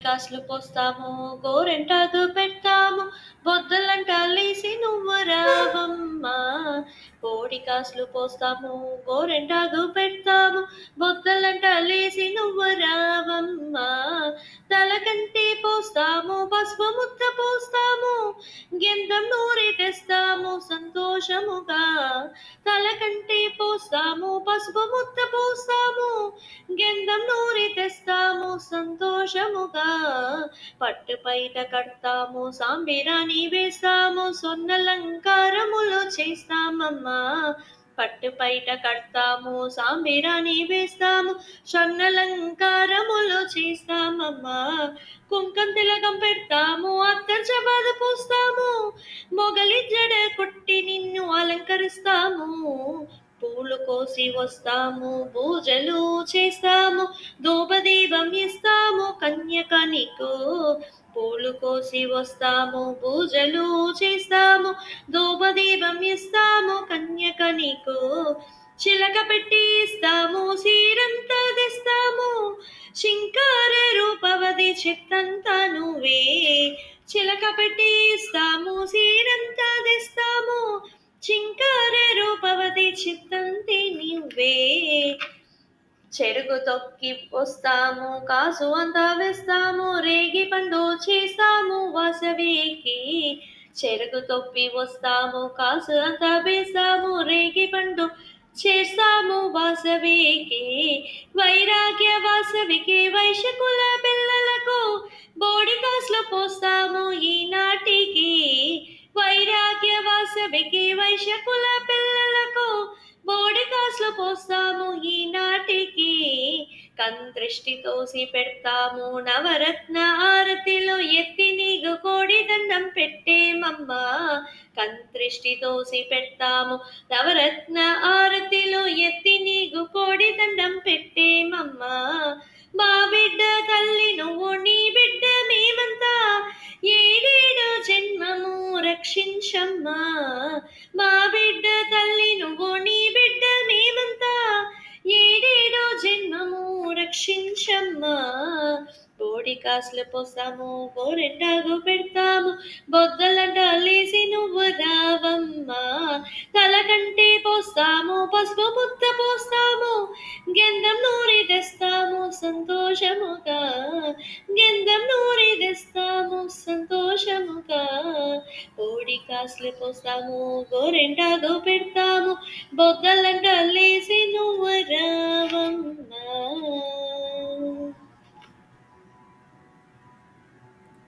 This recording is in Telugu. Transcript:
కాసులు పోస్తాము, గోరింటాకు పెడతాము, బొద్దలంట లేసి నువ్వు రావమ్మా. కోడి కాసులు పోస్తాము, గోరింటాకు పెడతాము, బొద్దలంట లేసి నువ్వు రావమ్మా. తలకంటే పోస్తాము, పసుపు ముద్ద పోస్తాము, గెంధం నూరి తెస్తాము సంతోషముగా. తలకంటే పోస్తాము, పసుపు ముద్ద పోస్తాము, గెంధం నూరి తెస్తాము సంతోషముగా. పట్టు పైట కడతాము, సాంబిరాని వేస్తాము, సొన్నలంకారములు చేస్తామమ్మా. పట్టు పైట కడతాము, సాంబిరాని వేస్తాము, స్వర్ణలంకారములు చేస్తామమ్మా. కుంకం తిలకం పెడతాము, అత్తర్జబాద పోస్తాము, మొగలి జడ కొట్టి నిన్ను అలంకరిస్తాము. పూలు కోసి వస్తాము, పూజలు చేస్తాము, ధూపదీపం ఇస్తాము కన్యక నీకు. పూలు కోసి వస్తాము, పూజలు చేస్తాము, ధూపదీపం ఇస్తాము కన్యక నీకు. చిలక పెట్టి ఇస్తాము, సీరంతా తెస్తాము, శింకార రూపవది చిత్తంతా నువ్వే. చిలక పెట్టి ఇస్తాము, సీరంతా తెస్తాము, చింకార రూపవతి చిత్తంతి నువ్వే. చెరుకు తొక్కి వస్తాము, కాసు అంతా వేస్తాము, రేగి పండు చేస్తాము వాసవికి. చెరుకు తొప్పి వస్తాము, కాసు అంతా వేస్తాము, రేగి పండు చేస్తాము వాసవికి. వైరాగ్య వాసవికి వైశ్యకుల పిల్లలకు బోడి కాసులు పోస్తాము ఈనాటికి. వైరాగ్య వాసవికి వైశ్యకుల పిల్లలకు బోడి కాసులు పోస్తాము ఈనాటికి. కందృష్టి తోసి పెడతాము, నవరత్న ఆరతిలో ఎత్తి నీకు కోడి దండం పెట్టేమమ్మా. కందృష్టి తోసి పెడతాము, నవరత్న ఆరతిలో ఎత్తి నీకు కోడి దండం పెట్టేమమ్మా. మా బిడ్డ తల్లి నువ్వు, నీ బిడ్డ మేమంతా, ఏడేడు జన్మము రక్షించమ్మా. మా బిడ్డ తల్లి నువ్వు, నీ బిడ్డ మేమంతా, ఏడేడు జన్మము రక్షించమ్మా. బోడి కాసులు పోస్తాము, గోరింటాకు పెడతాము, బొద్దలంట లేసి నువ్వు రావమ్మా. తలకంటే పోస్తాము, పసుపు ముద్ద పోస్తాము, గెంధం నూరి తెస్తాము సంతోషముగా. గెంధం నూరి తెస్తాము సంతోషముగా. కోడి కాసులు పోస్తాము, గోరింటాకు పెడతాము, బొగ్గలంట లేసి నువ్వు రావమ్మా.